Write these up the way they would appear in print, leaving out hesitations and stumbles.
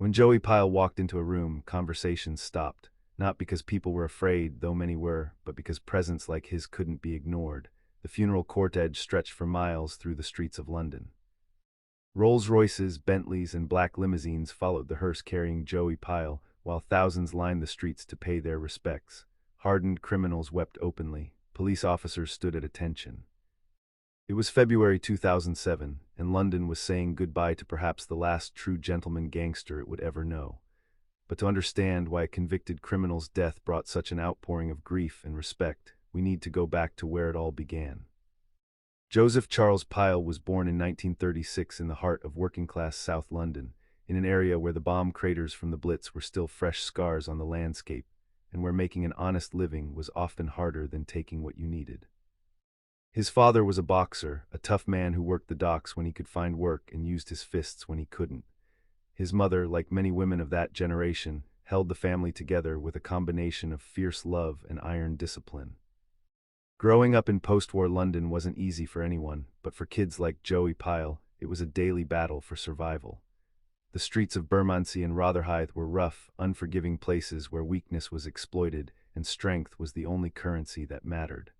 When Joey Pyle walked into a room, conversations stopped, not because people were afraid, though many were, but because presence like his couldn't be ignored. The funeral cortege stretched for miles through the streets of London. Rolls-Royces, Bentleys, and black limousines followed the hearse carrying Joey Pyle, while thousands lined the streets to pay their respects. Hardened criminals wept openly. Police officers stood at attention. It was February 2007, and London was saying goodbye to perhaps the last true gentleman gangster it would ever know. But to understand why a convicted criminal's death brought such an outpouring of grief and respect, we need to go back to where it all began. Joseph Charles Pyle was born in 1936 in the heart of working-class South London, in an area where the bomb craters from the Blitz were still fresh scars on the landscape, and where making an honest living was often harder than taking what you needed. His father was a boxer, a tough man who worked the docks when he could find work and used his fists when he couldn't. His mother, like many women of that generation, held the family together with a combination of fierce love and iron discipline. Growing up in post-war London wasn't easy for anyone, but for kids like Joey Pyle, it was a daily battle for survival. The streets of Bermondsey and Rotherhithe were rough, unforgiving places where weakness was exploited and strength was the only currency that mattered.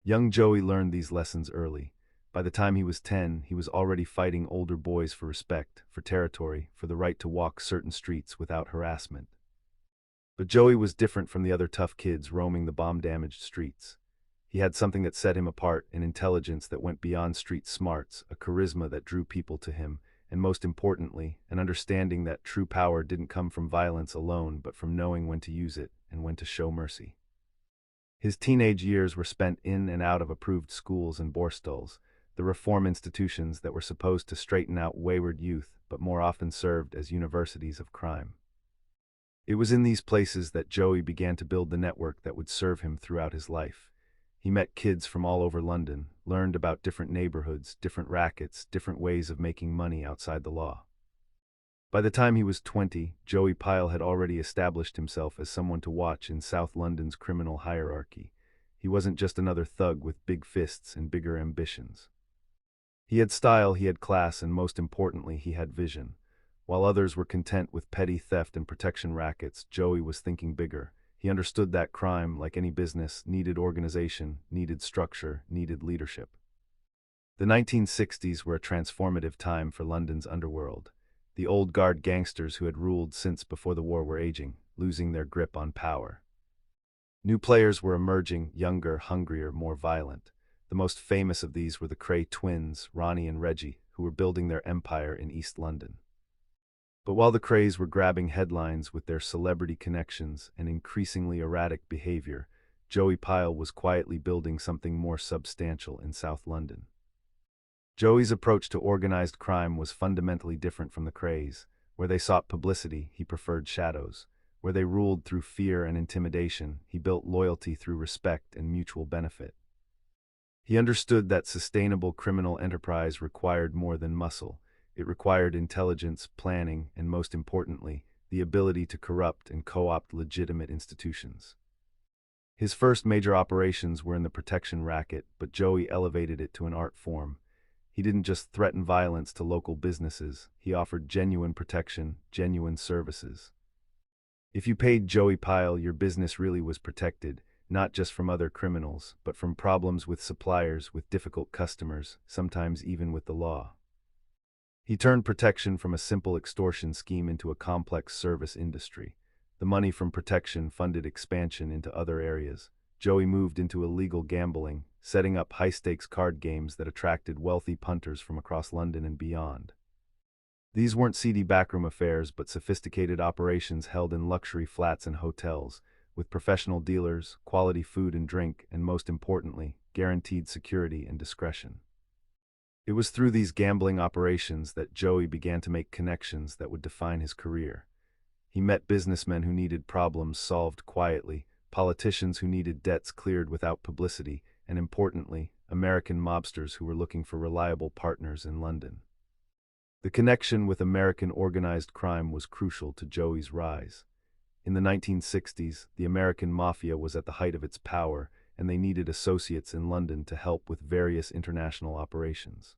Young Joey learned these lessons early. By the time he was 10, he was already fighting older boys for respect, for territory, for the right to walk certain streets without harassment. But Joey was different from the other tough kids roaming the bomb-damaged streets. He had something that set him apart, an intelligence that went beyond street smarts, a charisma that drew people to him, and most importantly, an understanding that true power didn't come from violence alone but from knowing when to use it and when to show mercy. His teenage years were spent in and out of approved schools and borstalls, the reform institutions that were supposed to straighten out wayward youth but more often served as universities of crime. It was in these places that Joey began to build the network that would serve him throughout his life. He met kids from all over London, learned about different neighborhoods, different rackets, different ways of making money outside the law. By the time he was 20, Joey Pyle had already established himself as someone to watch in South London's criminal hierarchy. He wasn't just another thug with big fists and bigger ambitions. He had style, he had class, and most importantly, he had vision. While others were content with petty theft and protection rackets, Joey was thinking bigger. He understood that crime, like any business, needed organization, needed structure, needed leadership. The 1960s were a transformative time for London's underworld. The old guard gangsters who had ruled since before the war were aging, losing their grip on power. New players were emerging, younger, hungrier, more violent. The most famous of these were the Cray twins, Ronnie and Reggie, who were building their empire in East London. But while the Crays were grabbing headlines with their celebrity connections and increasingly erratic behavior, Joey Pyle was quietly building something more substantial in South London. Joey's approach to organized crime was fundamentally different from the Crays. Where they sought publicity, he preferred shadows. Where they ruled through fear and intimidation, he built loyalty through respect and mutual benefit. He understood that sustainable criminal enterprise required more than muscle. It required intelligence, planning, and most importantly, the ability to corrupt and co-opt legitimate institutions. His first major operations were in the protection racket, but Joey elevated it to an art form. He didn't just threaten violence to local businesses, he offered genuine protection, genuine services. If you paid Joey Pyle, your business really was protected, not just from other criminals, but from problems with suppliers, with difficult customers, sometimes even with the law. He turned protection from a simple extortion scheme into a complex service industry. The money from protection funded expansion into other areas. Joey moved into illegal gambling, setting up high-stakes card games that attracted wealthy punters from across London and beyond. These weren't seedy backroom affairs, but sophisticated operations held in luxury flats and hotels, with professional dealers, quality food and drink, and most importantly, guaranteed security and discretion. It was through these gambling operations that Joey began to make connections that would define his career. He met businessmen who needed problems solved quietly, politicians who needed debts cleared without publicity, and importantly, American mobsters who were looking for reliable partners in London. The connection with American organized crime was crucial to Joey's rise. In the 1960s, the American mafia was at the height of its power, and they needed associates in London to help with various international operations.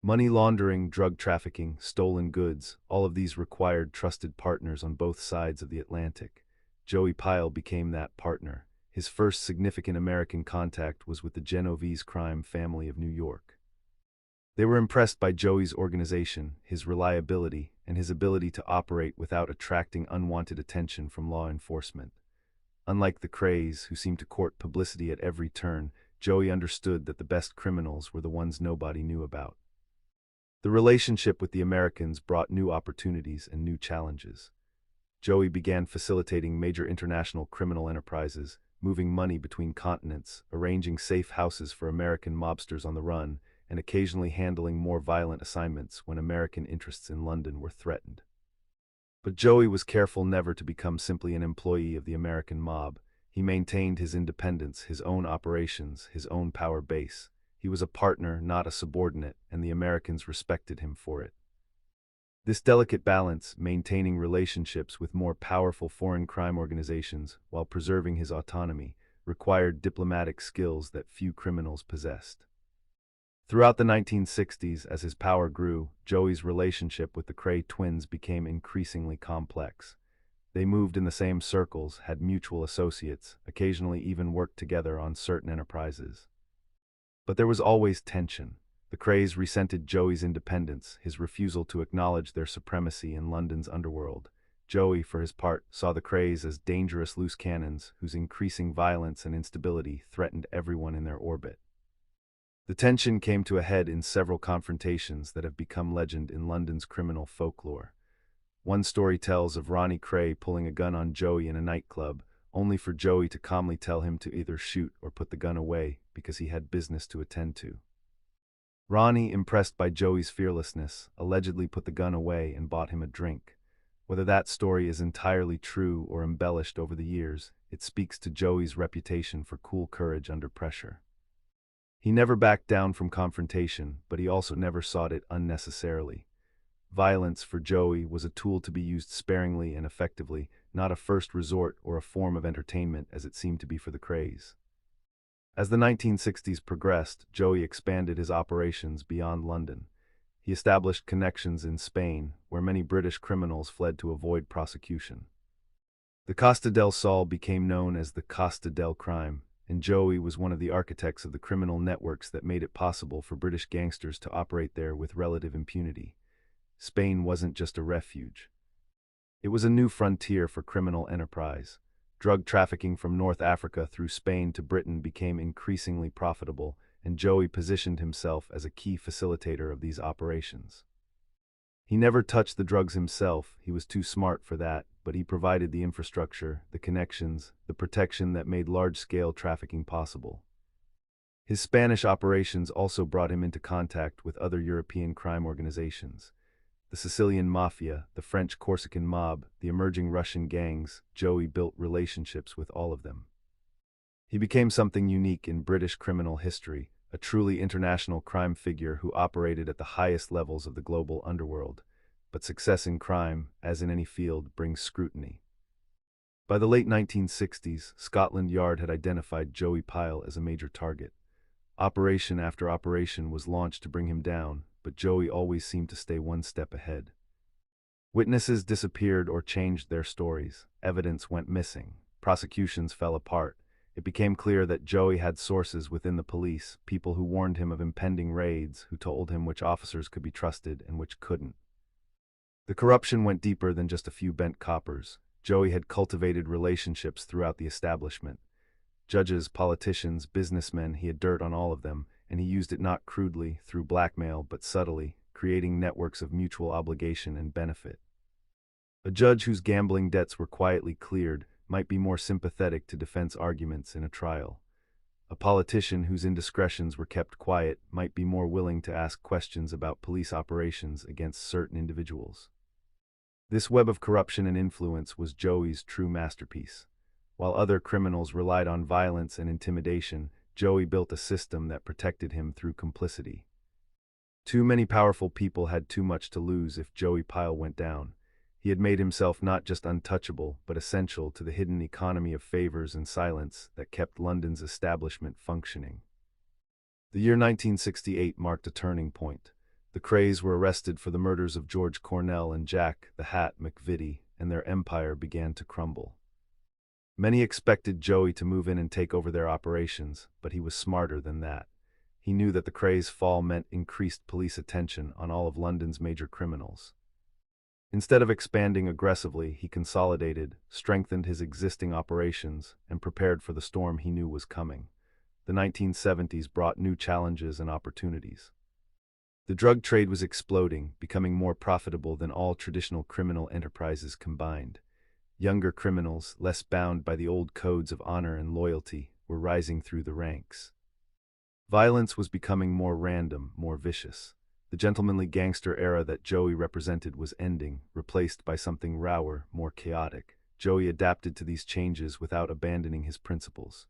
Money laundering, drug trafficking, stolen goods, all of these required trusted partners on both sides of the Atlantic. Joey Pyle became that partner. His first significant American contact was with the Genovese crime family of New York. They were impressed by Joey's organization, his reliability, and his ability to operate without attracting unwanted attention from law enforcement. Unlike the Krays, who seemed to court publicity at every turn, Joey understood that the best criminals were the ones nobody knew about. The relationship with the Americans brought new opportunities and new challenges. Joey began facilitating major international criminal enterprises, moving money between continents, arranging safe houses for American mobsters on the run, and occasionally handling more violent assignments when American interests in London were threatened. But Joey was careful never to become simply an employee of the American mob. He maintained his independence, his own operations, his own power base. He was a partner, not a subordinate, and the Americans respected him for it. This delicate balance, maintaining relationships with more powerful foreign crime organizations while preserving his autonomy, required diplomatic skills that few criminals possessed. Throughout the 1960s, as his power grew, Joey's relationship with the Kray twins became increasingly complex. They moved in the same circles, had mutual associates, occasionally even worked together on certain enterprises. But there was always tension. The Krays resented Joey's independence, his refusal to acknowledge their supremacy in London's underworld. Joey, for his part, saw the Krays as dangerous loose cannons whose increasing violence and instability threatened everyone in their orbit. The tension came to a head in several confrontations that have become legend in London's criminal folklore. One story tells of Ronnie Kray pulling a gun on Joey in a nightclub, only for Joey to calmly tell him to either shoot or put the gun away because he had business to attend to. Ronnie, impressed by Joey's fearlessness, allegedly put the gun away and bought him a drink. Whether that story is entirely true or embellished over the years, it speaks to Joey's reputation for cool courage under pressure. He never backed down from confrontation, but he also never sought it unnecessarily. Violence for Joey was a tool to be used sparingly and effectively, not a first resort or a form of entertainment as it seemed to be for the Krays. As the 1960s progressed, Joey expanded his operations beyond London. He established connections in Spain, where many British criminals fled to avoid prosecution. The Costa del Sol became known as the Costa del Crime, and Joey was one of the architects of the criminal networks that made it possible for British gangsters to operate there with relative impunity. Spain wasn't just a refuge. It was a new frontier for criminal enterprise. Drug trafficking from North Africa through Spain to Britain became increasingly profitable, and Joey positioned himself as a key facilitator of these operations. He never touched the drugs himself, he was too smart for that, but he provided the infrastructure, the connections, the protection that made large-scale trafficking possible. His Spanish operations also brought him into contact with other European crime organizations. The Sicilian Mafia, the French Corsican mob, the emerging Russian gangs. Joey built relationships with all of them. He became something unique in British criminal history, a truly international crime figure who operated at the highest levels of the global underworld. But success in crime, as in any field, brings scrutiny. By the late 1960s, Scotland Yard had identified Joey Pyle as a major target. Operation after operation was launched to bring him down, but Joey always seemed to stay one step ahead. Witnesses disappeared or changed their stories. Evidence went missing. Prosecutions fell apart. It became clear that Joey had sources within the police, people who warned him of impending raids, who told him which officers could be trusted and which couldn't. The corruption went deeper than just a few bent coppers. Joey had cultivated relationships throughout the establishment. Judges, politicians, businessmen, he had dirt on all of them, and he used it not crudely, through blackmail, but subtly, creating networks of mutual obligation and benefit. A judge whose gambling debts were quietly cleared might be more sympathetic to defense arguments in a trial. A politician whose indiscretions were kept quiet might be more willing to ask questions about police operations against certain individuals. This web of corruption and influence was Joey's true masterpiece. While other criminals relied on violence and intimidation, Joey built a system that protected him through complicity. Too many powerful people had too much to lose if Joey Pyle went down. He had made himself not just untouchable, but essential to the hidden economy of favors and silence that kept London's establishment functioning. The year 1968 marked a turning point. The Krays were arrested for the murders of George Cornell and Jack the Hat McVitie, and their empire began to crumble. Many expected Joey to move in and take over their operations, but he was smarter than that. He knew that the Krays' fall meant increased police attention on all of London's major criminals. Instead of expanding aggressively, he consolidated, strengthened his existing operations, and prepared for the storm he knew was coming. The 1970s brought new challenges and opportunities. The drug trade was exploding, becoming more profitable than all traditional criminal enterprises combined. Younger criminals, less bound by the old codes of honor and loyalty, were rising through the ranks. Violence was becoming more random, more vicious. The gentlemanly gangster era that Joey represented was ending, replaced by something rawer, more chaotic. Joey adapted to these changes without abandoning his principles.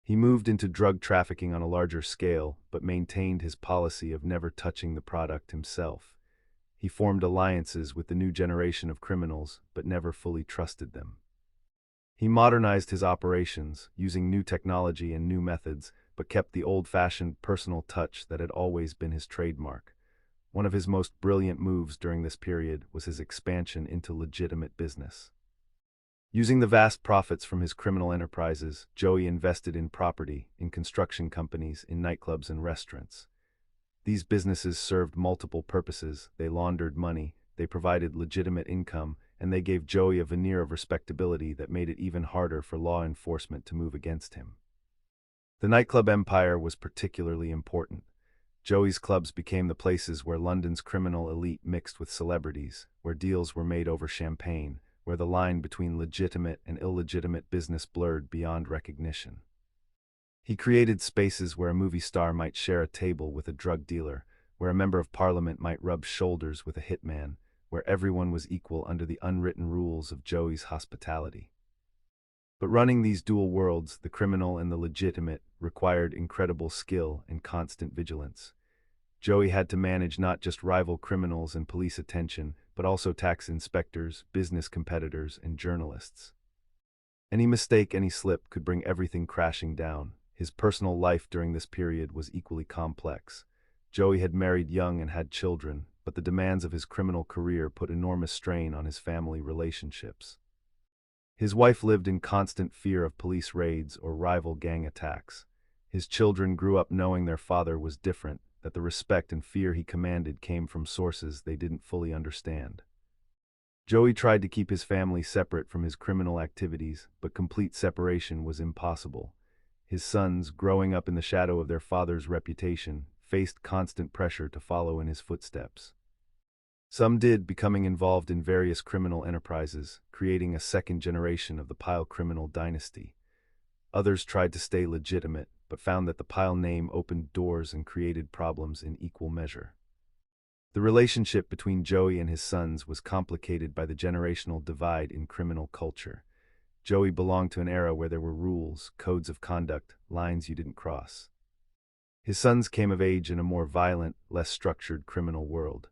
He moved into drug trafficking on a larger scale, but maintained his policy of never touching the product himself. He formed alliances with the new generation of criminals, but never fully trusted them. He modernized his operations, using new technology and new methods, but kept the old-fashioned personal touch that had always been his trademark. One of his most brilliant moves during this period was his expansion into legitimate business. Using the vast profits from his criminal enterprises, Joey invested in property, in construction companies, in nightclubs and restaurants. These businesses served multiple purposes. They laundered money, they provided legitimate income, and they gave Joey a veneer of respectability that made it even harder for law enforcement to move against him. The nightclub empire was particularly important. Joey's clubs became the places where London's criminal elite mixed with celebrities, where deals were made over champagne, where the line between legitimate and illegitimate business blurred beyond recognition. He created spaces where a movie star might share a table with a drug dealer, where a member of parliament might rub shoulders with a hitman, where everyone was equal under the unwritten rules of Joey's hospitality. But running these dual worlds, the criminal and the legitimate, required incredible skill and constant vigilance. Joey had to manage not just rival criminals and police attention, but also tax inspectors, business competitors, and journalists. Any mistake, any slip could bring everything crashing down. His personal life during this period was equally complex. Joey had married young and had children, but the demands of his criminal career put enormous strain on his family relationships. His wife lived in constant fear of police raids or rival gang attacks. His children grew up knowing their father was different, that the respect and fear he commanded came from sources they didn't fully understand. Joey tried to keep his family separate from his criminal activities, but complete separation was impossible. His sons, growing up in the shadow of their father's reputation, faced constant pressure to follow in his footsteps. Some did, becoming involved in various criminal enterprises, creating a second generation of the Pyle criminal dynasty. Others tried to stay legitimate, but found that the Pyle name opened doors and created problems in equal measure. The relationship between Joey and his sons was complicated by the generational divide in criminal culture. Joey belonged to an era where there were rules, codes of conduct, lines you didn't cross. His sons came of age in a more violent, less structured criminal world.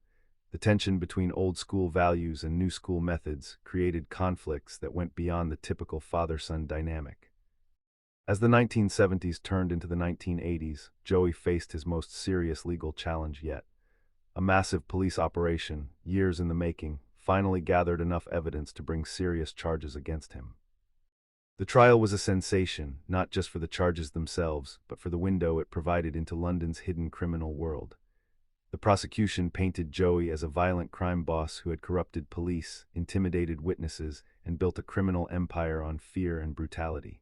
The tension between old-school values and new-school methods created conflicts that went beyond the typical father-son dynamic. As the 1970s turned into the 1980s, Joey faced his most serious legal challenge yet. A massive police operation, years in the making, finally gathered enough evidence to bring serious charges against him. The trial was a sensation, not just for the charges themselves, but for the window it provided into London's hidden criminal world. The prosecution painted Joey as a violent crime boss who had corrupted police, intimidated witnesses, and built a criminal empire on fear and brutality.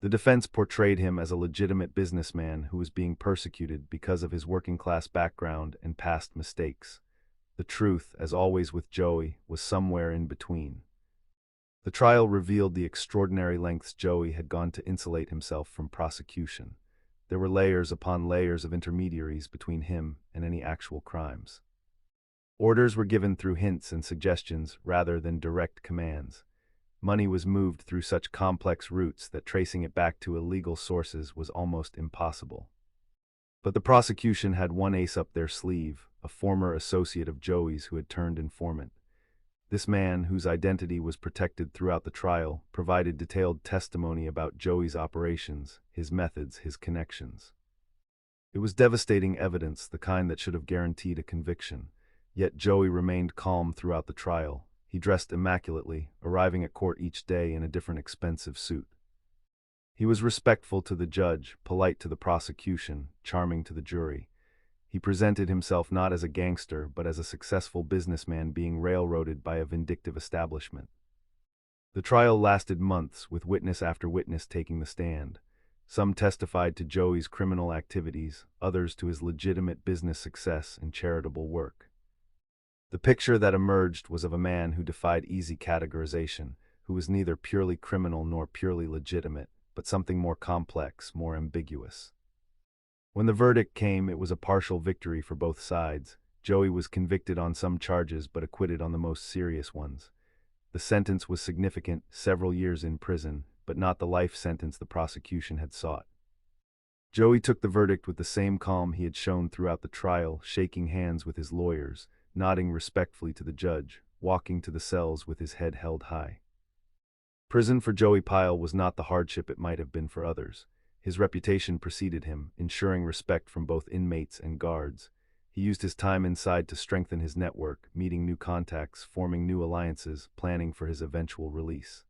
The defense portrayed him as a legitimate businessman who was being persecuted because of his working-class background and past mistakes. The truth, as always with Joey, was somewhere in between. The trial revealed the extraordinary lengths Joey had gone to insulate himself from prosecution. There were layers upon layers of intermediaries between him and any actual crimes. Orders were given through hints and suggestions rather than direct commands. Money was moved through such complex routes that tracing it back to illegal sources was almost impossible. But the prosecution had one ace up their sleeve, a former associate of Joey's who had turned informant. This man, whose identity was protected throughout the trial, provided detailed testimony about Joey's operations, his methods, his connections. It was devastating evidence, the kind that should have guaranteed a conviction. Yet Joey remained calm throughout the trial. He dressed immaculately, arriving at court each day in a different expensive suit. He was respectful to the judge, polite to the prosecution, charming to the jury. He presented himself not as a gangster, but as a successful businessman being railroaded by a vindictive establishment. The trial lasted months, with witness after witness taking the stand. Some testified to Joey's criminal activities, others to his legitimate business success and charitable work. The picture that emerged was of a man who defied easy categorization, who was neither purely criminal nor purely legitimate, but something more complex, more ambiguous. When the verdict came, it was a partial victory for both sides. Joey was convicted on some charges but acquitted on the most serious ones. The sentence was significant, several years in prison, but not the life sentence the prosecution had sought. Joey took the verdict with the same calm he had shown throughout the trial, shaking hands with his lawyers, nodding respectfully to the judge, walking to the cells with his head held high. Prison for Joey Pyle was not the hardship it might have been for others. His reputation preceded him, ensuring respect from both inmates and guards. He used his time inside to strengthen his network, meeting new contacts, forming new alliances, planning for his eventual release.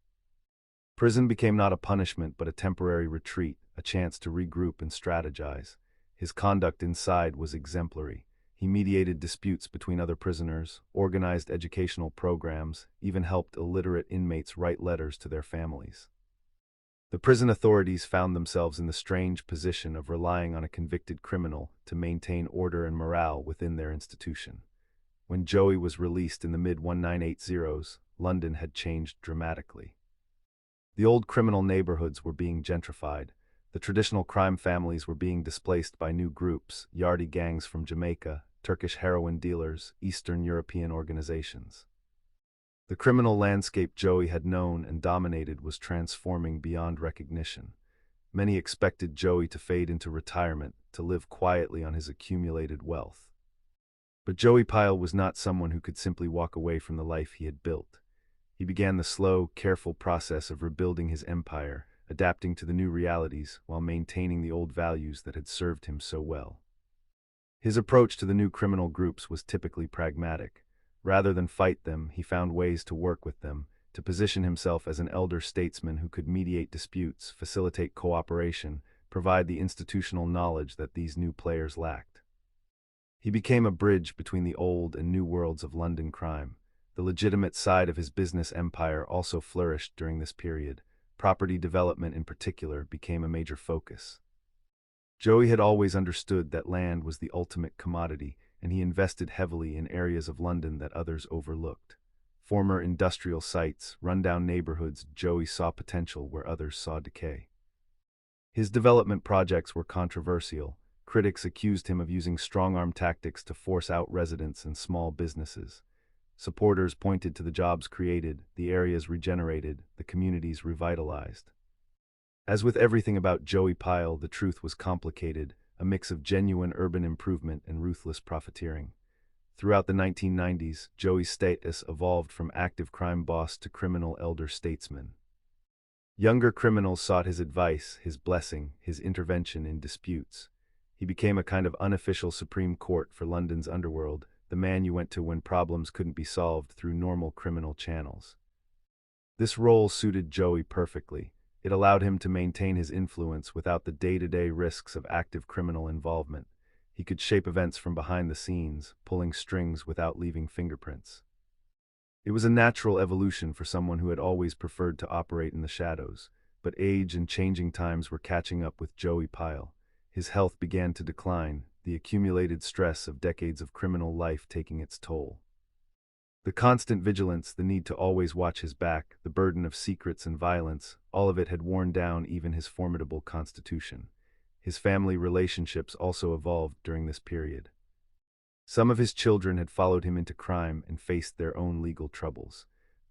Prison became not a punishment but a temporary retreat, a chance to regroup and strategize. His conduct inside was exemplary. He mediated disputes between other prisoners, organized educational programs, even helped illiterate inmates write letters to their families. The prison authorities found themselves in the strange position of relying on a convicted criminal to maintain order and morale within their institution. When Joey was released in the mid-1980s, London had changed dramatically. The old criminal neighborhoods were being gentrified. The traditional crime families were being displaced by new groups, Yardie gangs from Jamaica, Turkish heroin dealers, Eastern European organizations. The criminal landscape Joey had known and dominated was transforming beyond recognition. Many expected Joey to fade into retirement, to live quietly on his accumulated wealth. But Joey Pyle was not someone who could simply walk away from the life he had built. He began the slow, careful process of rebuilding his empire, adapting to the new realities while maintaining the old values that had served him so well. His approach to the new criminal groups was typically pragmatic. Rather than fight them, he found ways to work with them, to position himself as an elder statesman who could mediate disputes, facilitate cooperation, provide the institutional knowledge that these new players lacked. He became a bridge between the old and new worlds of London crime. The legitimate side of his business empire also flourished during this period. Property development in particular became a major focus. Joey had always understood that land was the ultimate commodity, and he invested heavily in areas of London that others overlooked. Former industrial sites, rundown neighborhoods, Joey saw potential where others saw decay. His development projects were controversial. Critics accused him of using strong-arm tactics to force out residents and small businesses. Supporters pointed to the jobs created, the areas regenerated, the communities revitalized. As with everything about Joey Pyle, the truth was complicated, a mix of genuine urban improvement and ruthless profiteering. Throughout the 1990s, Joey's status evolved from active crime boss to criminal elder statesman. Younger criminals sought his advice, his blessing, his intervention in disputes. He became a kind of unofficial Supreme Court for London's underworld, the man you went to when problems couldn't be solved through normal criminal channels. This role suited Joey perfectly. It allowed him to maintain his influence without the day-to-day risks of active criminal involvement. He could shape events from behind the scenes, pulling strings without leaving fingerprints. It was a natural evolution for someone who had always preferred to operate in the shadows, but age and changing times were catching up with Joey Pyle. His health began to decline, the accumulated stress of decades of criminal life taking its toll. The constant vigilance, the need to always watch his back, the burden of secrets and violence, all of it had worn down even his formidable constitution. His family relationships also evolved during this period. Some of his children had followed him into crime and faced their own legal troubles.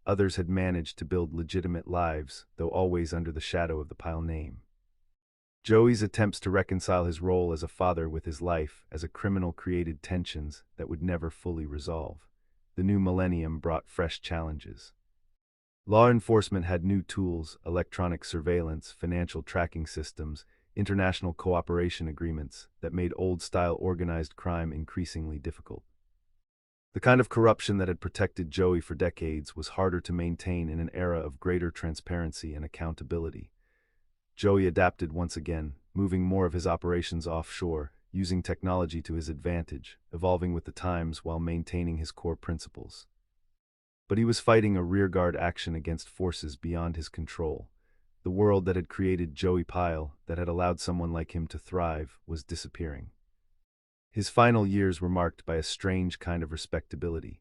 Others had managed to build legitimate lives, though always under the shadow of the Pyle name. Joey's attempts to reconcile his role as a father with his life as a criminal created tensions that would never fully resolve. The new millennium brought fresh challenges. Law enforcement had new tools, electronic surveillance, financial tracking systems. international cooperation agreements that made old-style organized crime increasingly difficult. The kind of corruption that had protected Joey for decades was harder to maintain in an era of greater transparency and accountability. Joey adapted once again, moving more of his operations offshore, using technology to his advantage, evolving with the times while maintaining his core principles. But he was fighting a rearguard action against forces beyond his control. The world that had created Joey Pyle, that had allowed someone like him to thrive, was disappearing. His final years were marked by a strange kind of respectability.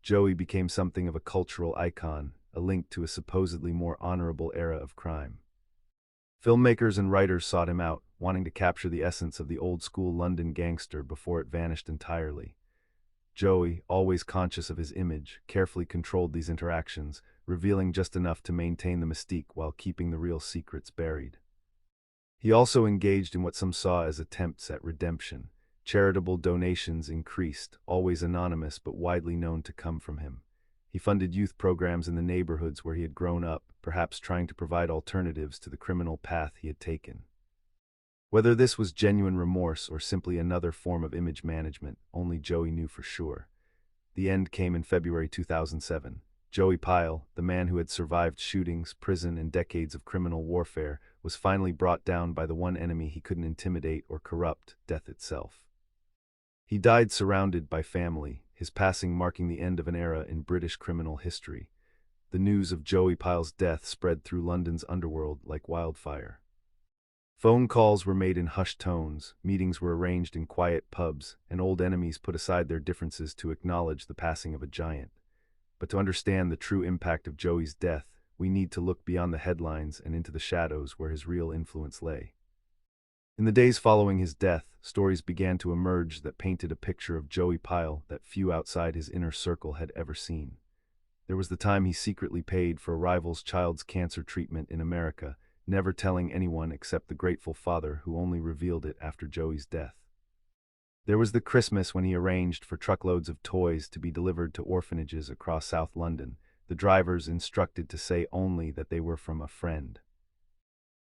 Joey became something of a cultural icon, a link to a supposedly more honorable era of crime. Filmmakers and writers sought him out, wanting to capture the essence of the old-school London gangster before it vanished entirely. Joey, always conscious of his image, carefully controlled these interactions, revealing just enough to maintain the mystique while keeping the real secrets buried. He also engaged in what some saw as attempts at redemption. Charitable donations increased, always anonymous but widely known to come from him. He funded youth programs in the neighborhoods where he had grown up, perhaps trying to provide alternatives to the criminal path he had taken. Whether this was genuine remorse or simply another form of image management, only Joey knew for sure. The end came in February 2007. Joey Pyle, the man who had survived shootings, prison, and decades of criminal warfare, was finally brought down by the one enemy he couldn't intimidate or corrupt, death itself. He died surrounded by family, his passing marking the end of an era in British criminal history. The news of Joey Pyle's death spread through London's underworld like wildfire. Phone calls were made in hushed tones, meetings were arranged in quiet pubs, and old enemies put aside their differences to acknowledge the passing of a giant. But to understand the true impact of Joey's death, we need to look beyond the headlines and into the shadows where his real influence lay. In the days following his death, stories began to emerge that painted a picture of Joey Pyle that few outside his inner circle had ever seen. There was the time he secretly paid for a rival's child's cancer treatment in America, never telling anyone except the grateful father who only revealed it after Joey's death. There was the Christmas when he arranged for truckloads of toys to be delivered to orphanages across South London, the drivers instructed to say only that they were from a friend.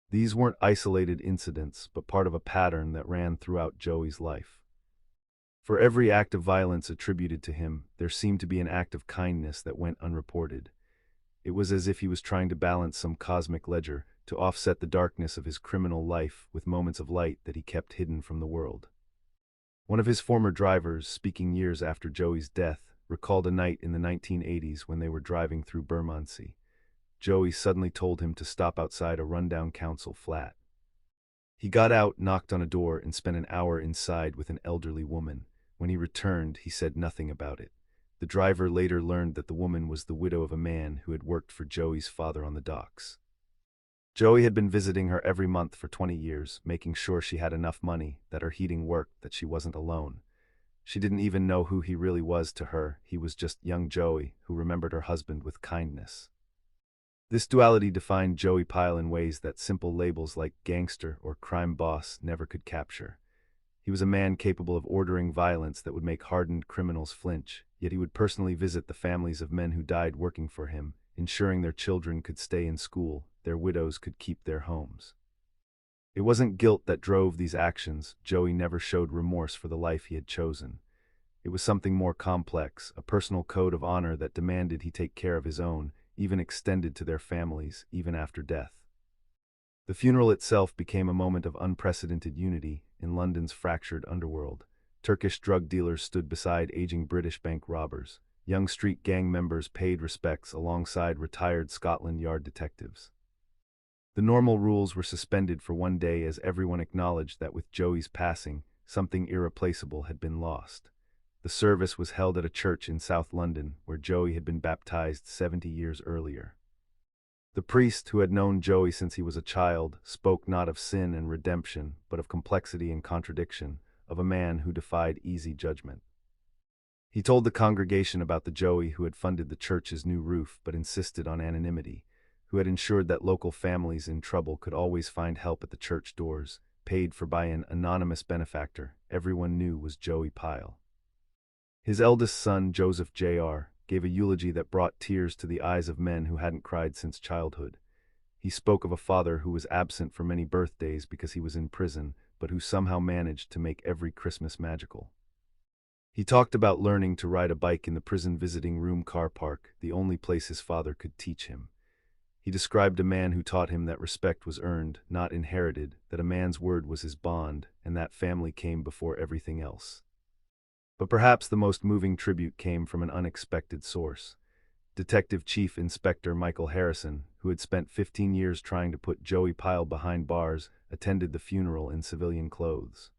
These weren't isolated incidents, but part of a pattern that ran throughout Joey's life. For every act of violence attributed to him, there seemed to be an act of kindness that went unreported. It was as if he was trying to balance some cosmic ledger, to offset the darkness of his criminal life with moments of light that he kept hidden from the world. One of his former drivers, speaking years after Joey's death, recalled a night in the 1980s when they were driving through Bermondsey. Joey suddenly told him to stop outside a rundown council flat. He got out, knocked on a door, and spent an hour inside with an elderly woman. When he returned, he said nothing about it. The driver later learned that the woman was the widow of a man who had worked for Joey's father on the docks. Joey had been visiting her every month for 20 years, making sure she had enough money, that her heating worked, that she wasn't alone. She didn't even know who he really was to her. He was just young Joey, who remembered her husband with kindness. This duality defined Joey Pyle in ways that simple labels like gangster or crime boss never could capture. He was a man capable of ordering violence that would make hardened criminals flinch, yet he would personally visit the families of men who died working for him, ensuring their children could stay in school, their widows could keep their homes. It wasn't guilt that drove these actions. Joey never showed remorse for the life he had chosen. It was something more complex, a personal code of honor that demanded he take care of his own, even extended to their families, even after death. The funeral itself became a moment of unprecedented unity in London's fractured underworld. Turkish drug dealers stood beside aging British bank robbers. Young street gang members paid respects alongside retired Scotland Yard detectives. The normal rules were suspended for one day as everyone acknowledged that with Joey's passing, something irreplaceable had been lost. The service was held at a church in South London, where Joey had been baptized 70 years earlier. The priest, who had known Joey since he was a child, spoke not of sin and redemption, but of complexity and contradiction, of a man who defied easy judgment. He told the congregation about the Joey who had funded the church's new roof but insisted on anonymity, who had ensured that local families in trouble could always find help at the church doors, paid for by an anonymous benefactor everyone knew was Joey Pyle. His eldest son, Joseph Jr., gave a eulogy that brought tears to the eyes of men who hadn't cried since childhood. He spoke of a father who was absent for many birthdays because he was in prison, but who somehow managed to make every Christmas magical. He talked about learning to ride a bike in the prison visiting room car park, the only place his father could teach him. He described a man who taught him that respect was earned, not inherited, that a man's word was his bond, and that family came before everything else. But perhaps the most moving tribute came from an unexpected source. Detective Chief Inspector Michael Harrison, who had spent 15 years trying to put Joey Pyle behind bars, attended the funeral in civilian clothes.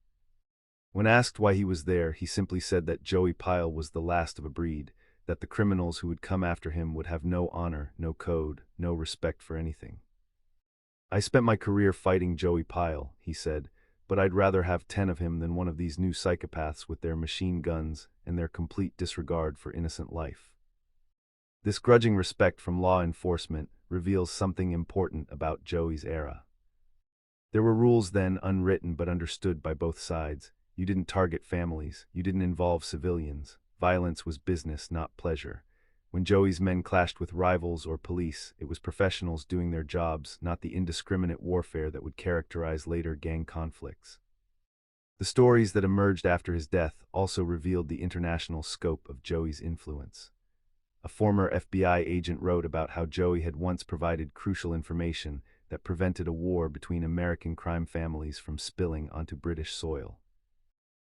When asked why he was there, he simply said that Joey Pyle was the last of a breed, that the criminals who would come after him would have no honor, no code, no respect for anything. "I spent my career fighting Joey Pyle," he said, "but I'd rather have 10 of him than one of these new psychopaths with their machine guns and their complete disregard for innocent life." This grudging respect from law enforcement reveals something important about Joey's era. There were rules then, unwritten but understood by both sides. You didn't target families, you didn't involve civilians. Violence was business, not pleasure. When Joey's men clashed with rivals or police, it was professionals doing their jobs, not the indiscriminate warfare that would characterize later gang conflicts. The stories that emerged after his death also revealed the international scope of Joey's influence. A former FBI agent wrote about how Joey had once provided crucial information that prevented a war between American crime families from spilling onto British soil.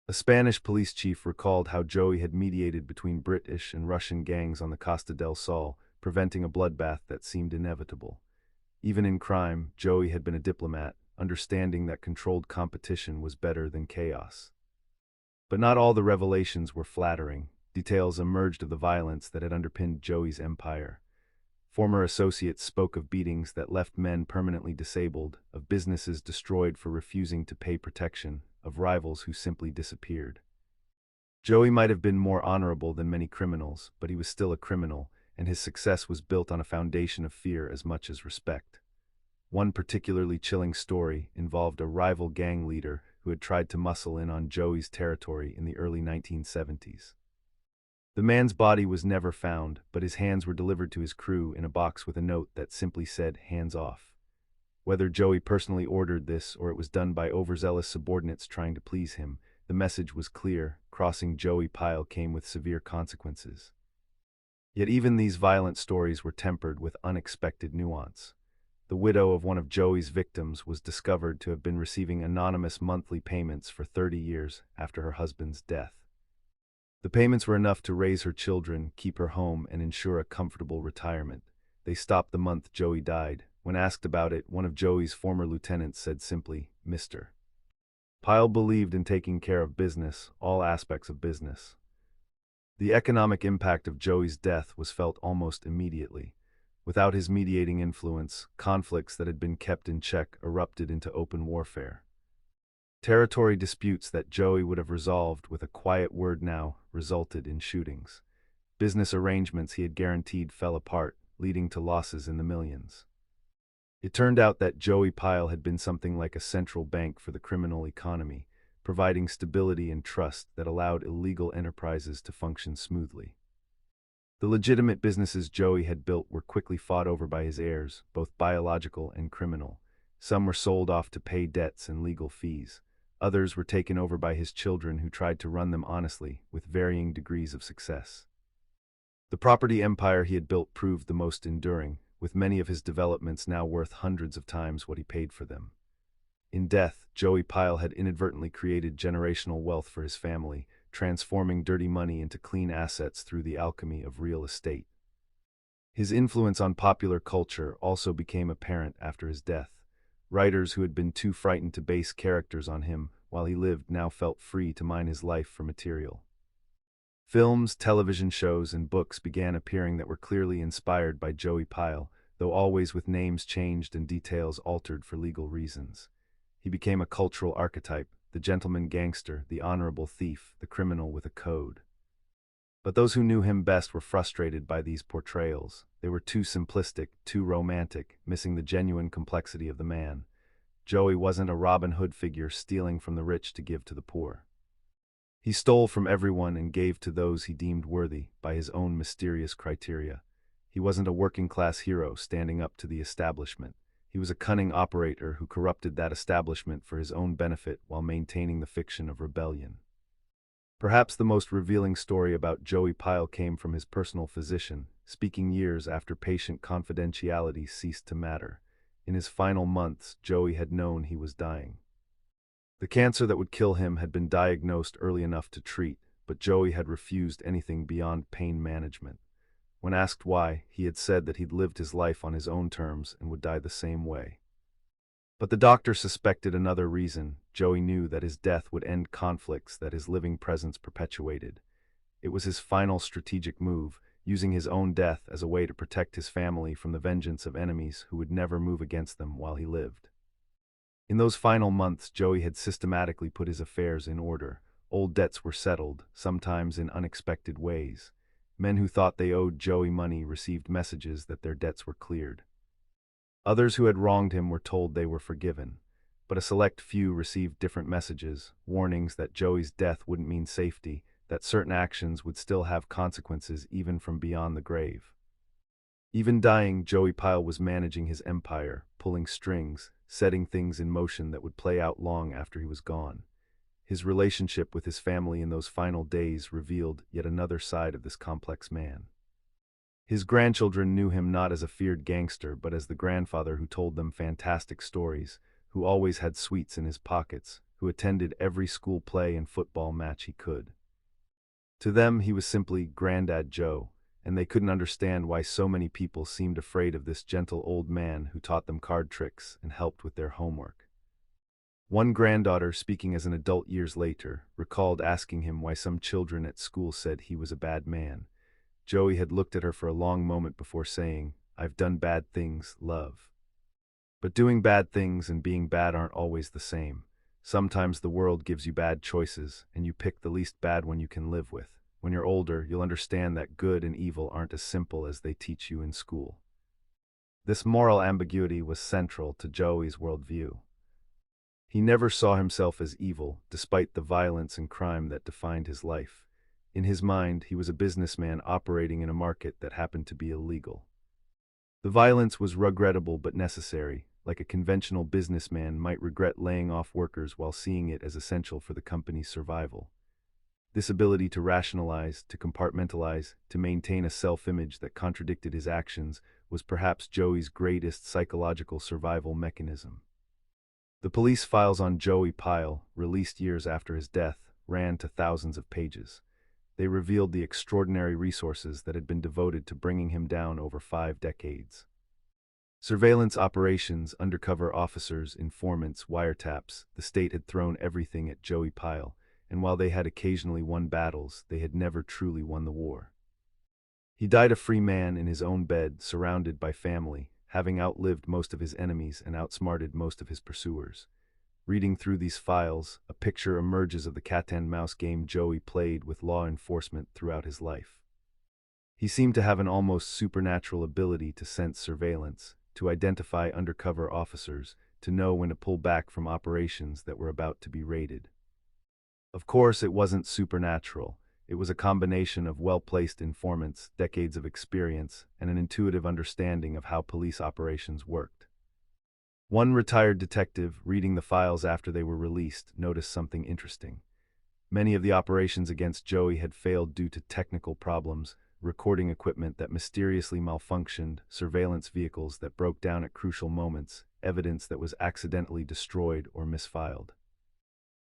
A Spanish police chief recalled how Joey had mediated between British and Russian gangs on the Costa del Sol, preventing a bloodbath that seemed inevitable. Even in crime, Joey had been a diplomat, understanding that controlled competition was better than chaos. But not all the revelations were flattering. Details emerged of the violence that had underpinned Joey's empire. Former associates spoke of beatings that left men permanently disabled, of businesses destroyed for refusing to pay protection, of rivals who simply disappeared. Joey might have been more honorable than many criminals, but he was still a criminal, and his success was built on a foundation of fear as much as respect. One particularly chilling story involved a rival gang leader who had tried to muscle in on Joey's territory in the early 1970s. The man's body was never found, but his hands were delivered to his crew in a box with a note that simply said, "Hands off." Whether Joey personally ordered this or it was done by overzealous subordinates trying to please him, the message was clear: crossing Joey Pyle came with severe consequences. Yet even these violent stories were tempered with unexpected nuance. The widow of one of Joey's victims was discovered to have been receiving anonymous monthly payments for 30 years after her husband's death. The payments were enough to raise her children, keep her home, and ensure a comfortable retirement. They stopped the month Joey died. When asked about it, one of Joey's former lieutenants said simply, "Mr. Pyle believed in taking care of business, all aspects of business." The economic impact of Joey's death was felt almost immediately. Without his mediating influence, conflicts that had been kept in check erupted into open warfare. Territory disputes that Joey would have resolved with a quiet word now resulted in shootings. Business arrangements he had guaranteed fell apart, leading to losses in the millions. It turned out that Joey Pyle had been something like a central bank for the criminal economy, providing stability and trust that allowed illegal enterprises to function smoothly. The legitimate businesses Joey had built were quickly fought over by his heirs, both biological and criminal. Some were sold off to pay debts and legal fees. Others were taken over by his children who tried to run them honestly, with varying degrees of success. The property empire he had built proved the most enduring, with many of his developments now worth hundreds of times what he paid for them. In death, Joey Pyle had inadvertently created generational wealth for his family, transforming dirty money into clean assets through the alchemy of real estate. His influence on popular culture also became apparent after his death. Writers who had been too frightened to base characters on him while he lived now felt free to mine his life for material. Films, television shows, and books began appearing that were clearly inspired by Joey Pyle, though always with names changed and details altered for legal reasons. He became a cultural archetype, the gentleman gangster, the honorable thief, the criminal with a code. But those who knew him best were frustrated by these portrayals. They were too simplistic, too romantic, missing the genuine complexity of the man. Joey wasn't a Robin Hood figure stealing from the rich to give to the poor. He stole from everyone and gave to those he deemed worthy by his own mysterious criteria. He wasn't a working-class hero standing up to the establishment. He was a cunning operator who corrupted that establishment for his own benefit while maintaining the fiction of rebellion. Perhaps the most revealing story about Joey Pyle came from his personal physician, speaking years after patient confidentiality ceased to matter. In his final months, Joey had known he was dying. The cancer that would kill him had been diagnosed early enough to treat, but Joey had refused anything beyond pain management. When asked why, he had said that he'd lived his life on his own terms and would die the same way. But the doctor suspected another reason. Joey knew that his death would end conflicts that his living presence perpetuated. It was his final strategic move, using his own death as a way to protect his family from the vengeance of enemies who would never move against them while he lived. In those final months, Joey had systematically put his affairs in order. Old debts were settled, sometimes in unexpected ways. Men who thought they owed Joey money received messages that their debts were cleared. Others who had wronged him were told they were forgiven, but a select few received different messages, warnings that Joey's death wouldn't mean safety, that certain actions would still have consequences even from beyond the grave. Even dying, Joey Pyle was managing his empire, pulling strings, setting things in motion that would play out long after he was gone. His relationship with his family in those final days revealed yet another side of this complex man. His grandchildren knew him not as a feared gangster, but as the grandfather who told them fantastic stories, who always had sweets in his pockets, who attended every school play and football match he could. To them, he was simply Granddad Joe, and they couldn't understand why so many people seemed afraid of this gentle old man who taught them card tricks and helped with their homework. One granddaughter, speaking as an adult years later, recalled asking him why some children at school said he was a bad man. Joey had looked at her for a long moment before saying, "I've done bad things, love." But doing bad things and being bad aren't always the same. Sometimes the world gives you bad choices, and you pick the least bad one you can live with. When you're older, you'll understand that good and evil aren't as simple as they teach you in school. This moral ambiguity was central to Joey's worldview. He never saw himself as evil, despite the violence and crime that defined his life. In his mind, he was a businessman operating in a market that happened to be illegal. The violence was regrettable but necessary, like a conventional businessman might regret laying off workers while seeing it as essential for the company's survival. This ability to rationalize, to compartmentalize, to maintain a self-image that contradicted his actions was perhaps Joey's greatest psychological survival mechanism. The police files on Joey Pyle, released years after his death, ran to thousands of pages. They revealed the extraordinary resources that had been devoted to bringing him down over 5 decades. Surveillance operations, undercover officers, informants, wiretaps, the state had thrown everything at Joey Pyle, and while they had occasionally won battles, they had never truly won the war. He died a free man in his own bed, surrounded by family, having outlived most of his enemies and outsmarted most of his pursuers. Reading through these files, a picture emerges of the cat-and-mouse game Joey played with law enforcement throughout his life. He seemed to have an almost supernatural ability to sense surveillance, to identify undercover officers, to know when to pull back from operations that were about to be raided. Of course, it wasn't supernatural. It was a combination of well-placed informants, decades of experience, and an intuitive understanding of how police operations worked. One retired detective, reading the files after they were released, noticed something interesting. Many of the operations against Joey had failed due to technical problems, recording equipment that mysteriously malfunctioned, surveillance vehicles that broke down at crucial moments, evidence that was accidentally destroyed or misfiled.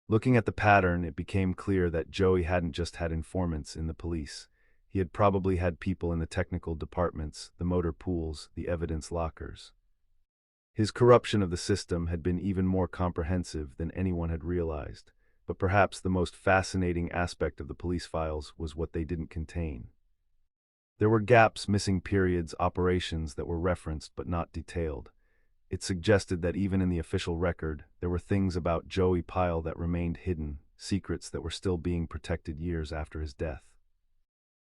Looking at the pattern, it became clear that Joey hadn't just had informants in the police. He had probably had people in the technical departments, the motor pools, the evidence lockers. His corruption of the system had been even more comprehensive than anyone had realized, but perhaps the most fascinating aspect of the police files was what they didn't contain. There were gaps, missing periods, operations that were referenced but not detailed. It suggested that even in the official record, there were things about Joey Pyle that remained hidden, secrets that were still being protected years after his death.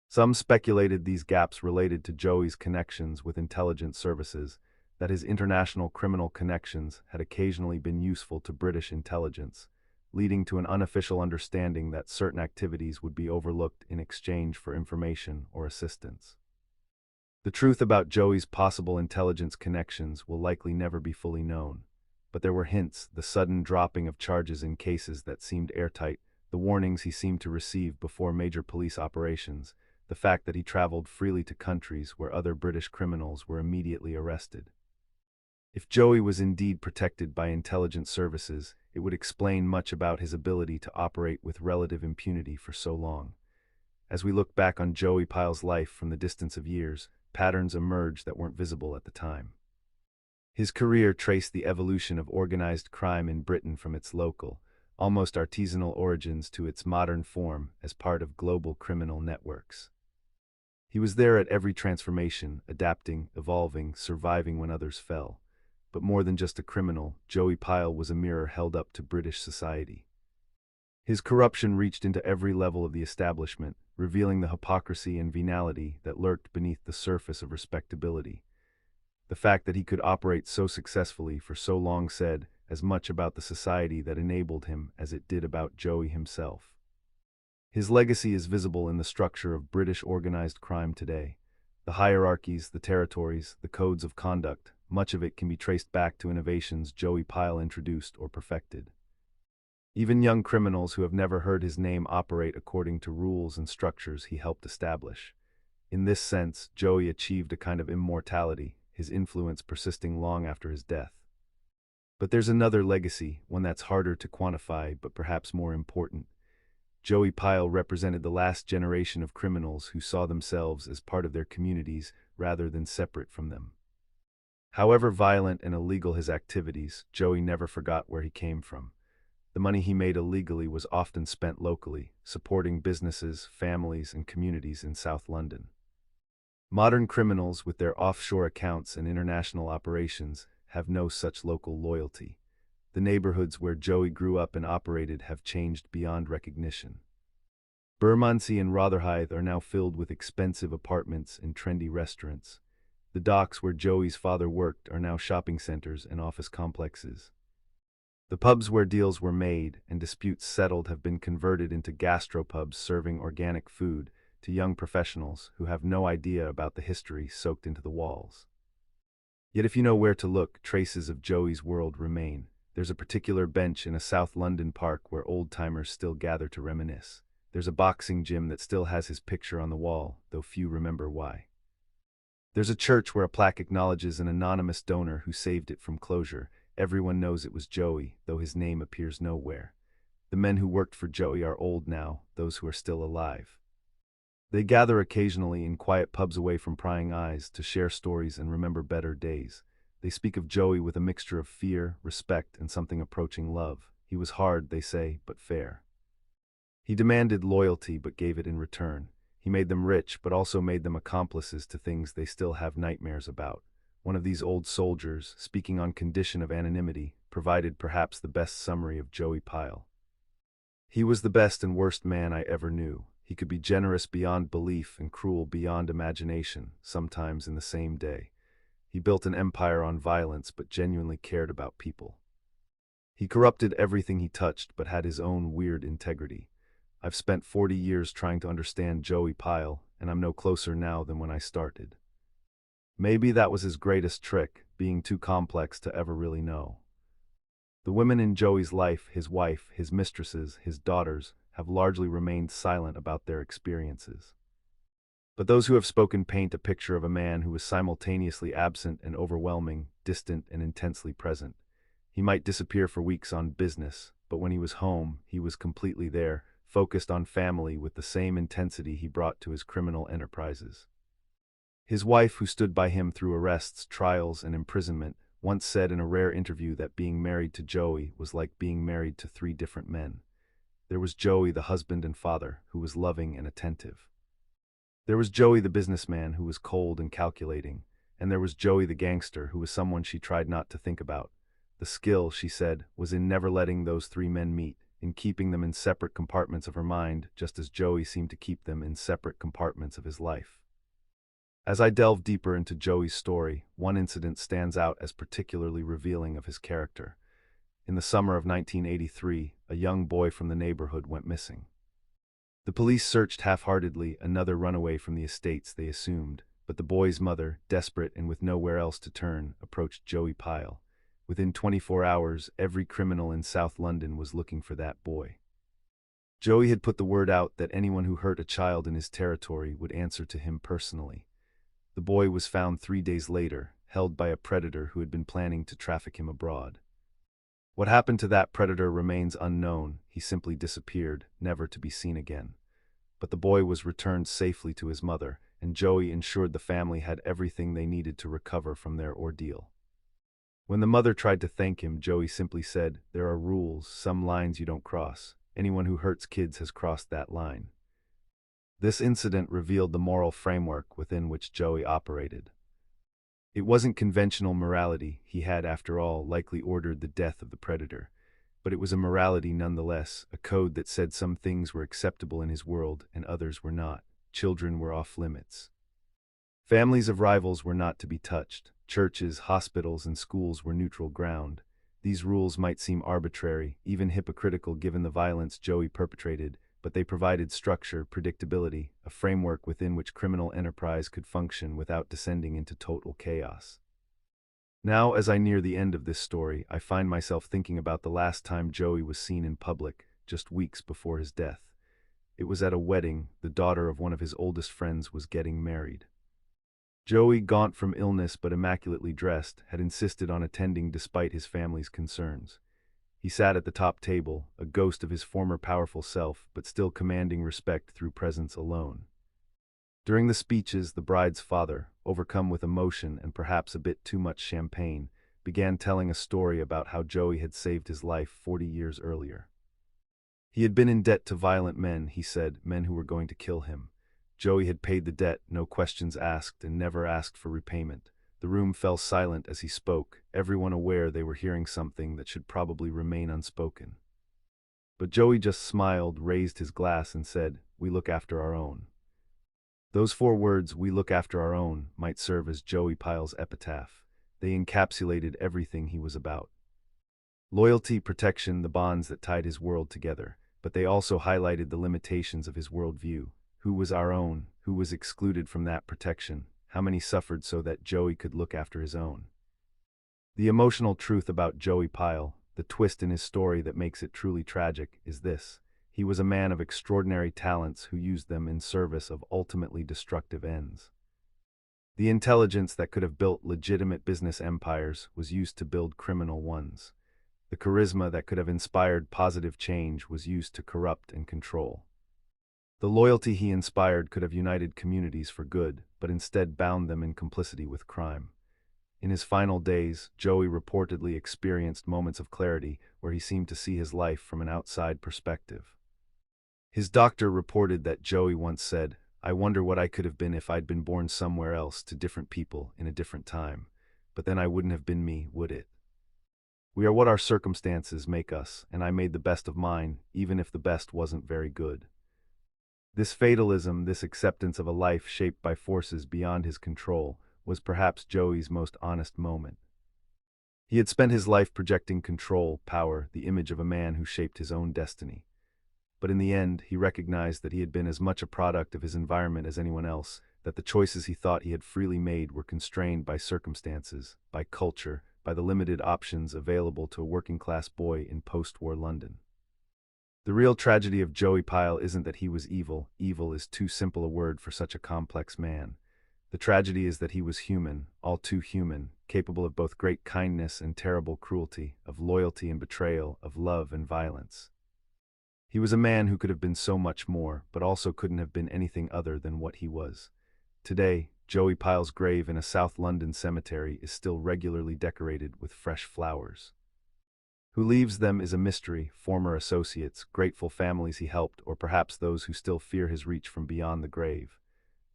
Some speculated these gaps related to Joey's connections with intelligence services, that his international criminal connections had occasionally been useful to British intelligence, leading to an unofficial understanding that certain activities would be overlooked in exchange for information or assistance. The truth about Joey's possible intelligence connections will likely never be fully known. But there were hints, the sudden dropping of charges in cases that seemed airtight, the warnings he seemed to receive before major police operations, the fact that he traveled freely to countries where other British criminals were immediately arrested. If Joey was indeed protected by intelligence services, it would explain much about his ability to operate with relative impunity for so long. As we look back on Joey Pyle's life from the distance of years, patterns emerge that weren't visible at the time. His career traced the evolution of organized crime in Britain from its local, almost artisanal origins to its modern form as part of global criminal networks. He was there at every transformation, adapting, evolving, surviving when others fell. But more than just a criminal, Joey Pyle was a mirror held up to British society. His corruption reached into every level of the establishment, revealing the hypocrisy and venality that lurked beneath the surface of respectability. The fact that he could operate so successfully for so long said as much about the society that enabled him as it did about Joey himself. His legacy is visible in the structure of British organized crime today. The hierarchies, the territories, the codes of conduct, much of it can be traced back to innovations Joey Pyle introduced or perfected. Even young criminals who have never heard his name operate according to rules and structures he helped establish. In this sense, Joey achieved a kind of immortality, his influence persisting long after his death. But there's another legacy, one that's harder to quantify but perhaps more important. Joey Pyle represented the last generation of criminals who saw themselves as part of their communities rather than separate from them. However violent and illegal his activities, Joey never forgot where he came from. The money he made illegally was often spent locally, supporting businesses, families, and communities in South London. Modern criminals, with their offshore accounts and international operations, have no such local loyalty. The neighborhoods where Joey grew up and operated have changed beyond recognition. Bermondsey and Rotherhithe are now filled with expensive apartments and trendy restaurants. The docks where Joey's father worked are now shopping centers and office complexes. The pubs where deals were made and disputes settled have been converted into gastropubs serving organic food to young professionals who have no idea about the history soaked into the walls. Yet if you know where to look, traces of Joey's world remain. There's a particular bench in a South London park where old-timers still gather to reminisce. There's a boxing gym that still has his picture on the wall, though few remember why. There's a church where a plaque acknowledges an anonymous donor who saved it from closure. Everyone knows it was Joey, though his name appears nowhere. The men who worked for Joey are old now, those who are still alive. They gather occasionally in quiet pubs away from prying eyes to share stories and remember better days. They speak of Joey with a mixture of fear, respect, and something approaching love. He was hard, they say, but fair. He demanded loyalty but gave it in return. He made them rich but also made them accomplices to things they still have nightmares about. One of these old soldiers, speaking on condition of anonymity, provided perhaps the best summary of Joey Pyle. He was the best and worst man I ever knew. He could be generous beyond belief and cruel beyond imagination, sometimes in the same day. He built an empire on violence but genuinely cared about people. He corrupted everything he touched but had his own weird integrity. I've spent 40 years trying to understand Joey Pyle, and I'm no closer now than when I started. Maybe that was his greatest trick, being too complex to ever really know. The women in Joey's life, his wife, his mistresses, his daughters, have largely remained silent about their experiences. But those who have spoken paint a picture of a man who was simultaneously absent and overwhelming, distant and intensely present. He might disappear for weeks on business, but when he was home, he was completely there, focused on family with the same intensity he brought to his criminal enterprises. His wife, who stood by him through arrests, trials, and imprisonment, once said in a rare interview that being married to Joey was like being married to 3 different men. There was Joey, the husband and father, who was loving and attentive. There was Joey, the businessman, who was cold and calculating. And there was Joey, the gangster, who was someone she tried not to think about. The skill, she said, was in never letting those 3 men meet, in keeping them in separate compartments of her mind, just as Joey seemed to keep them in separate compartments of his life. As I delve deeper into Joey's story, one incident stands out as particularly revealing of his character. In the summer of 1983, a young boy from the neighborhood went missing. The police searched half-heartedly, another runaway from the estates they assumed, But the boy's mother, desperate and with nowhere else to turn, approached Joey Pyle. Within 24 hours, every criminal in South London was looking for that boy. Joey had put the word out that anyone who hurt a child in his territory would answer to him personally. The boy was found 3 days later, held by a predator who had been planning to traffic him abroad. What happened to that predator remains unknown. He simply disappeared, never to be seen again. But the boy was returned safely to his mother, and Joey ensured the family had everything they needed to recover from their ordeal. When the mother tried to thank him, Joey simply said, "There are rules, some lines you don't cross. Anyone who hurts kids has crossed that line." This incident revealed the moral framework within which Joey operated. It wasn't conventional morality. He had, after all, likely ordered the death of the predator. But it was a morality nonetheless, a code that said some things were acceptable in his world and others were not. Children were off limits. Families of rivals were not to be touched. Churches, hospitals, and schools were neutral ground. These rules might seem arbitrary, even hypocritical given the violence Joey perpetrated, but they provided structure, predictability, a framework within which criminal enterprise could function without descending into total chaos. Now, as I near the end of this story, I find myself thinking about the last time Joey was seen in public, just weeks before his death. It was at a wedding. The daughter of one of his oldest friends was getting married. Joey, gaunt from illness but immaculately dressed, had insisted on attending despite his family's concerns. He sat at the top table, a ghost of his former powerful self, but still commanding respect through presence alone. During the speeches, the bride's father, overcome with emotion and perhaps a bit too much champagne, began telling a story about how Joey had saved his life 40 years earlier. He had been in debt to violent men, he said, men who were going to kill him. Joey had paid the debt, no questions asked, and never asked for repayment. The room fell silent as he spoke, everyone aware they were hearing something that should probably remain unspoken. But Joey just smiled, raised his glass, and said, "We look after our own." Those 4 words, "we look after our own," might serve as Joey Pyle's epitaph. They encapsulated everything he was about. Loyalty, protection, the bonds that tied his world together, but they also highlighted the limitations of his worldview. Who was our own? Who was excluded from that protection? How many suffered so that Joey could look after his own? The emotional truth about Joey Pyle, the twist in his story that makes it truly tragic, is this. He was a man of extraordinary talents who used them in service of ultimately destructive ends. The intelligence that could have built legitimate business empires was used to build criminal ones. The charisma that could have inspired positive change was used to corrupt and control. The loyalty he inspired could have united communities for good, but instead bound them in complicity with crime. In his final days, Joey reportedly experienced moments of clarity where he seemed to see his life from an outside perspective. His doctor reported that Joey once said, "I wonder what I could have been if I'd been born somewhere else to different people in a different time. But then I wouldn't have been me, would it? We are what our circumstances make us, and I made the best of mine, even if the best wasn't very good." This fatalism, this acceptance of a life shaped by forces beyond his control, was perhaps Joey's most honest moment. He had spent his life projecting control, power, the image of a man who shaped his own destiny. But in the end, he recognized that he had been as much a product of his environment as anyone else, that the choices he thought he had freely made were constrained by circumstances, by culture, by the limited options available to a working-class boy in post-war London. The real tragedy of Joey Pyle isn't that he was evil. Evil is too simple a word for such a complex man. The tragedy is that he was human, all too human, capable of both great kindness and terrible cruelty, of loyalty and betrayal, of love and violence. He was a man who could have been so much more, but also couldn't have been anything other than what he was. Today, Joey Pyle's grave in a South London cemetery is still regularly decorated with fresh flowers. Who leaves them is a mystery, former associates, grateful families he helped, or perhaps those who still fear his reach from beyond the grave.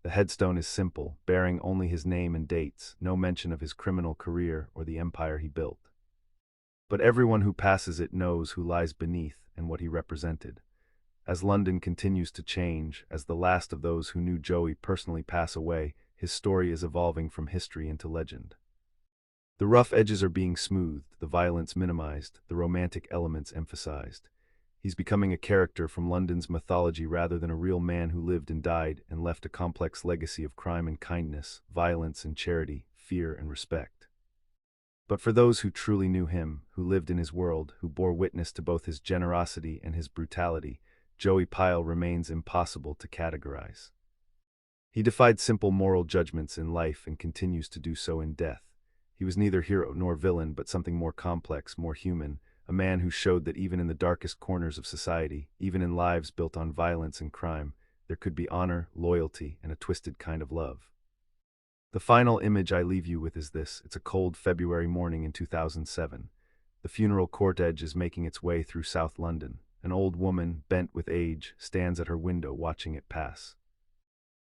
The headstone is simple, bearing only his name and dates, no mention of his criminal career or the empire he built. But everyone who passes it knows who lies beneath and what he represented. As London continues to change, as the last of those who knew Joey personally pass away, his story is evolving from history into legend. The rough edges are being smoothed, the violence minimized, the romantic elements emphasized. He's becoming a character from London's mythology rather than a real man who lived and died and left a complex legacy of crime and kindness, violence and charity, fear and respect. But for those who truly knew him, who lived in his world, who bore witness to both his generosity and his brutality, Joey Pyle remains impossible to categorize. He defied simple moral judgments in life and continues to do so in death. He was neither hero nor villain, but something more complex, more human, a man who showed that even in the darkest corners of society, even in lives built on violence and crime, there could be honor, loyalty, and a twisted kind of love. The final image I leave you with is this. It's a cold February morning in 2007. The funeral cortege is making its way through South London. An old woman, bent with age, stands at her window watching it pass.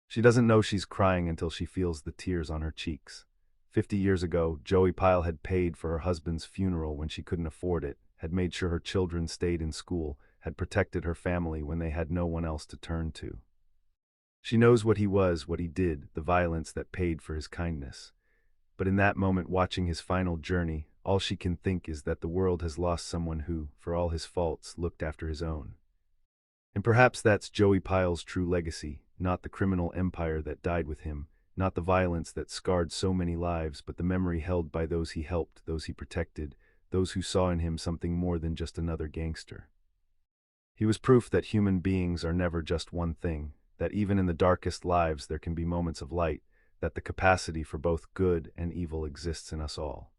She doesn't know she's crying until she feels the tears on her cheeks. 50 years ago, Joey Pyle had paid for her husband's funeral when she couldn't afford it, had made sure her children stayed in school, had protected her family when they had no one else to turn to. She knows what he was, what he did, the violence that paid for his kindness. But in that moment, watching his final journey, all she can think is that the world has lost someone who, for all his faults, looked after his own. And perhaps that's Joey Pyle's true legacy, not the criminal empire that died with him, not the violence that scarred so many lives, but the memory held by those he helped, those he protected, those who saw in him something more than just another gangster. He was proof that human beings are never just one thing, that even in the darkest lives there can be moments of light, that the capacity for both good and evil exists in us all.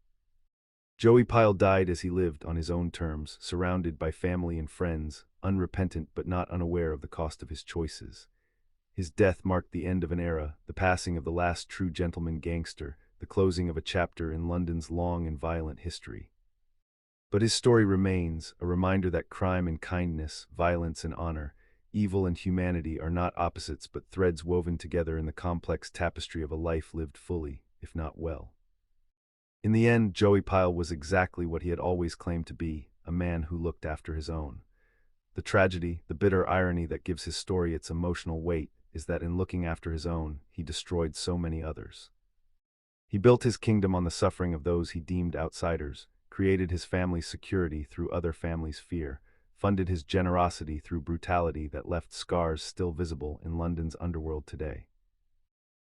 Joey Pyle died as he lived, on his own terms, surrounded by family and friends, unrepentant but not unaware of the cost of his choices. His death marked the end of an era, the passing of the last true gentleman gangster, the closing of a chapter in London's long and violent history. But his story remains, a reminder that crime and kindness, violence and honor, evil and humanity are not opposites but threads woven together in the complex tapestry of a life lived fully, if not well. In the end, Joey Pyle was exactly what he had always claimed to be, a man who looked after his own. The tragedy, the bitter irony that gives his story its emotional weight, is that in looking after his own, he destroyed so many others. He built his kingdom on the suffering of those he deemed outsiders, created his family's security through other families' fear, funded his generosity through brutality that left scars still visible in London's underworld today.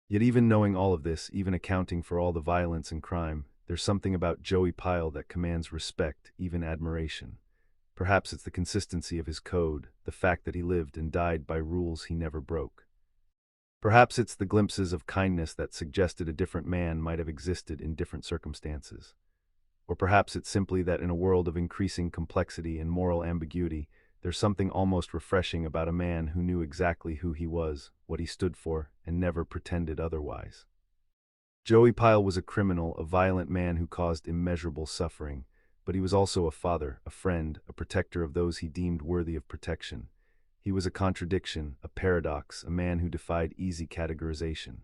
Yet even knowing all of this, even accounting for all the violence and crime, there's something about Joey Pyle that commands respect, even admiration. Perhaps it's the consistency of his code, the fact that he lived and died by rules he never broke. Perhaps it's the glimpses of kindness that suggested a different man might have existed in different circumstances. Or perhaps it's simply that in a world of increasing complexity and moral ambiguity, there's something almost refreshing about a man who knew exactly who he was, what he stood for, and never pretended otherwise. Joey Pyle was a criminal, a violent man who caused immeasurable suffering, but he was also a father, a friend, a protector of those he deemed worthy of protection. He was a contradiction, a paradox, a man who defied easy categorization.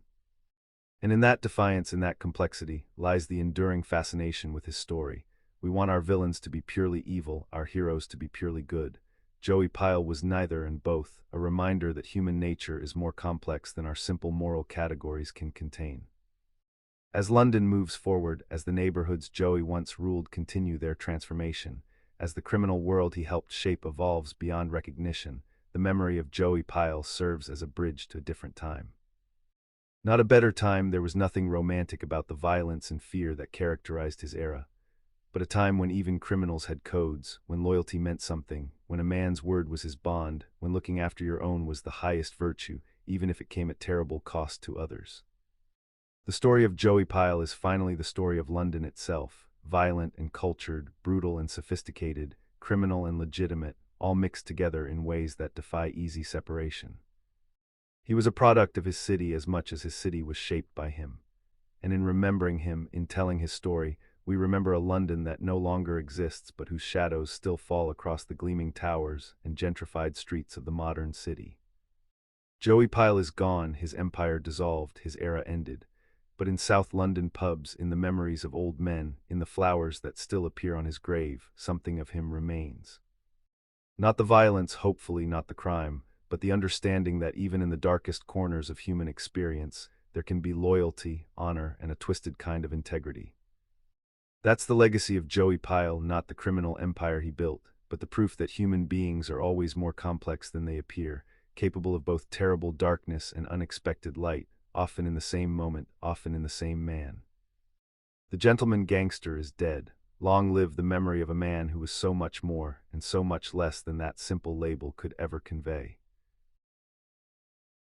And in that defiance, in that complexity, lies the enduring fascination with his story. We want our villains to be purely evil, our heroes to be purely good. Joey Pyle was neither and both, a reminder that human nature is more complex than our simple moral categories can contain. As London moves forward, as the neighborhoods Joey once ruled continue their transformation, as the criminal world he helped shape evolves beyond recognition, the memory of Joey Pyle serves as a bridge to a different time. Not a better time. There was nothing romantic about the violence and fear that characterized his era, but a time when even criminals had codes, when loyalty meant something, when a man's word was his bond, when looking after your own was the highest virtue, even if it came at terrible cost to others. The story of Joey Pyle is finally the story of London itself, violent and cultured, brutal and sophisticated, criminal and legitimate, all mixed together in ways that defy easy separation. He was a product of his city as much as his city was shaped by him. And in remembering him, in telling his story, we remember a London that no longer exists but whose shadows still fall across the gleaming towers and gentrified streets of the modern city. Joey Pyle is gone, his empire dissolved, his era ended. But in South London pubs, in the memories of old men, in the flowers that still appear on his grave, something of him remains. Not the violence, hopefully not the crime, but the understanding that even in the darkest corners of human experience, there can be loyalty, honor, and a twisted kind of integrity. That's the legacy of Joey Pyle, not the criminal empire he built, but the proof that human beings are always more complex than they appear, capable of both terrible darkness and unexpected light, often in the same moment, often in the same man. The gentleman gangster is dead. Long live the memory of a man who was so much more and so much less than that simple label could ever convey.